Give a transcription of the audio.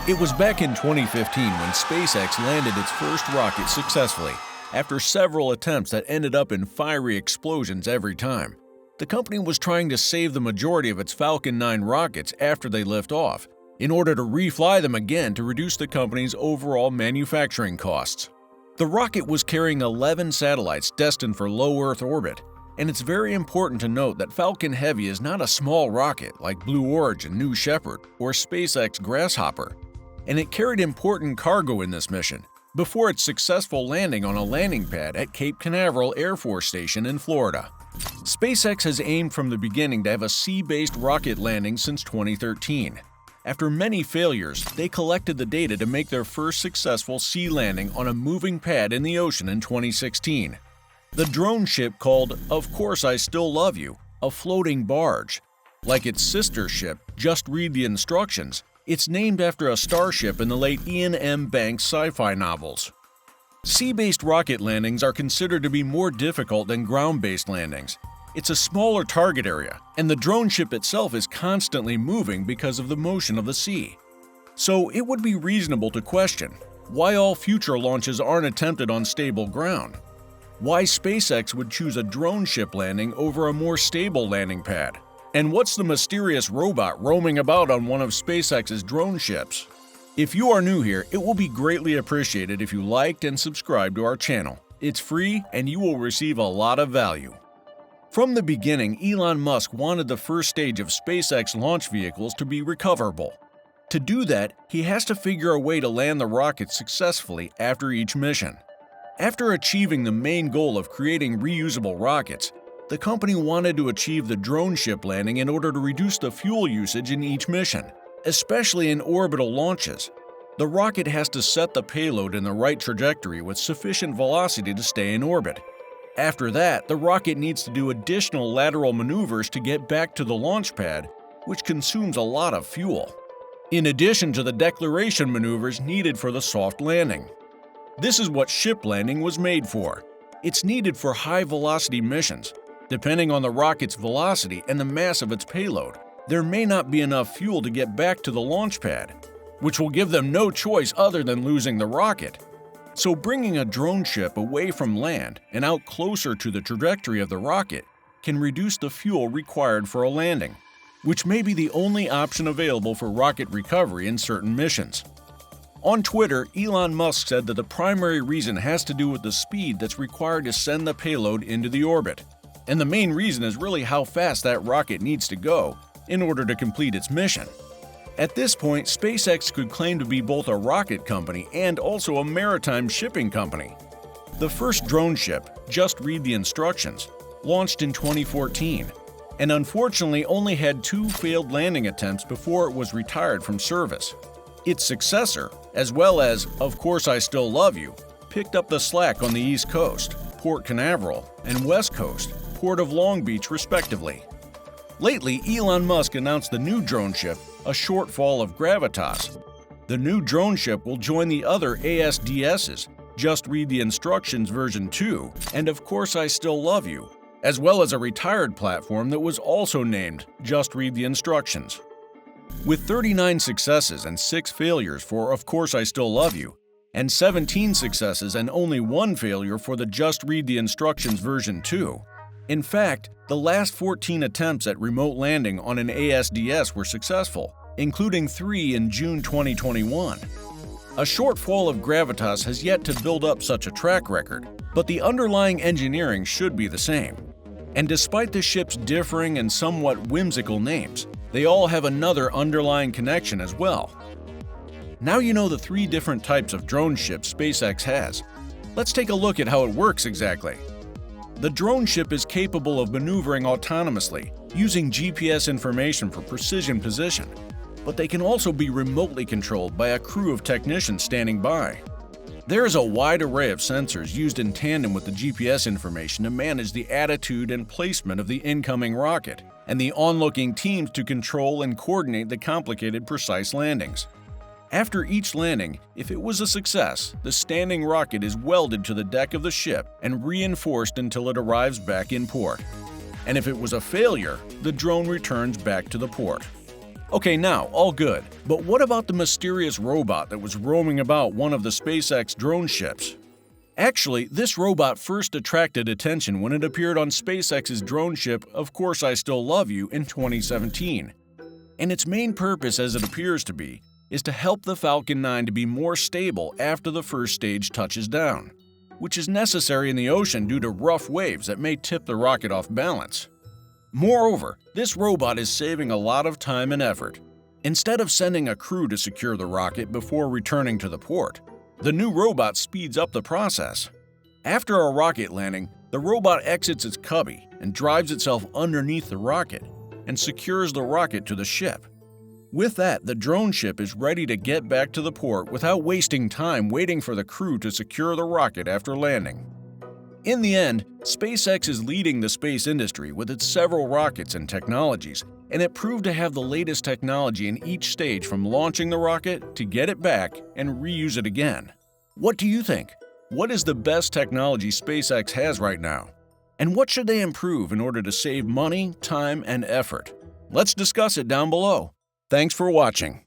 It was back in 2015 when SpaceX landed its first rocket successfully, after several attempts that ended up in fiery explosions every time. The company was trying to save the majority of its Falcon 9 rockets after they lift off, in order to refly them again to reduce the company's overall manufacturing costs. The rocket was carrying 11 satellites destined for low Earth orbit, and it's very important to note that Falcon Heavy is not a small rocket like BlueOrgin New Shepard or SpaceX Grasshopper, and it carried important cargo in this mission before its successful landing on a landing pad at Cape Canaveral Air Force Station in Florida. SpaceX has aimed from the beginning to have a sea-based rocket landing since 2013. After many failures, they collected the data to make their first successful sea landing on a moving pad in the ocean in 2016. The drone ship called Of Course I Still Love You, a floating barge. Like its sister ship, Just Read the Instructions, it's named after a starship in the late Ian M. Banks sci-fi novels. Sea-based rocket landings are considered to be more difficult than ground-based landings. It's a smaller target area, and the drone ship itself is constantly moving because of the motion of the sea. So it would be reasonable to question why all future launches aren't attempted on stable ground. Why SpaceX would choose a drone ship landing over a more stable landing pad. And what's the mysterious robot roaming about on one of SpaceX's drone ships? If you are new here, it will be greatly appreciated if you liked and subscribed to our channel. It's free and you will receive a lot of value. From the beginning, Elon Musk wanted the first stage of SpaceX launch vehicles to be recoverable. To do that, he has to figure a way to land the rockets successfully after each mission. After achieving the main goal of creating reusable rockets, the company wanted to achieve the drone ship landing in order to reduce the fuel usage in each mission, especially in orbital launches. The rocket has to set the payload in the right trajectory with sufficient velocity to stay in orbit. After that, the rocket needs to do additional lateral maneuvers to get back to the launch pad, which consumes a lot of fuel, in addition to the deceleration maneuvers needed for the soft landing. This is what ship landing was made for. It's needed for high-velocity missions. Depending on the rocket's velocity and the mass of its payload, there may not be enough fuel to get back to the launch pad, which will give them no choice other than losing the rocket. So bringing a drone ship away from land and out closer to the trajectory of the rocket can reduce the fuel required for a landing, which may be the only option available for rocket recovery in certain missions. On Twitter, Elon Musk said that the primary reason has to do with the speed that's required to send the payload into the orbit. And the main reason is really how fast that rocket needs to go in order to complete its mission. At this point, SpaceX could claim to be both a rocket company and also a maritime shipping company. The first drone ship, Just Read the Instructions, launched in 2014, and unfortunately only had 2 failed landing attempts before it was retired from service. Its successor, as well as Of Course I Still Love You, picked up the slack on the East Coast, Port Canaveral, and West Coast, Port of Long Beach respectively. Lately, Elon Musk announced the new drone ship, A Shortfall of Gravitas. The new drone ship will join the other ASDS's, Just Read the Instructions version 2, and Of Course I Still Love You, as well as a retired platform that was also named Just Read the Instructions. With 39 successes and 6 failures for Of Course I Still Love You, and 17 successes and only 1 failure for the Just Read the Instructions version 2. In fact, the last 14 attempts at remote landing on an ASDS were successful, including 3 in June 2021. A Shortfall of Gravitas has yet to build up such a track record, but the underlying engineering should be the same. And despite the ship's differing and somewhat whimsical names, they all have another underlying connection as well. Now you know the 3 different types of drone ships SpaceX has. Let's take a look at how it works exactly. The drone ship is capable of maneuvering autonomously, using GPS information for precision position, but they can also be remotely controlled by a crew of technicians standing by. There is a wide array of sensors used in tandem with the GPS information to manage the attitude and placement of the incoming rocket, and the onlooking teams to control and coordinate the complicated precise landings. After each landing, if it was a success, the standing rocket is welded to the deck of the ship and reinforced until it arrives back in port. And if it was a failure, the drone returns back to the port. Okay, now, all good. But what about the mysterious robot that was roaming about one of the SpaceX drone ships? Actually, this robot first attracted attention when it appeared on SpaceX's drone ship Of Course I Still Love You in 2017. And its main purpose, as it appears to be, is to help the Falcon 9 to be more stable after the first stage touches down, which is necessary in the ocean due to rough waves that may tip the rocket off balance. Moreover, this robot is saving a lot of time and effort. Instead of sending a crew to secure the rocket before returning to the port, the new robot speeds up the process. After a rocket landing, the robot exits its cubby and drives itself underneath the rocket and secures the rocket to the ship. With that, the drone ship is ready to get back to the port without wasting time waiting for the crew to secure the rocket after landing. In the end, SpaceX is leading the space industry with its several rockets and technologies, and it proved to have the latest technology in each stage from launching the rocket to get it back and reuse it again. What do you think? What is the best technology SpaceX has right now? And what should they improve in order to save money, time, and effort? Let's discuss it down below. Thanks for watching.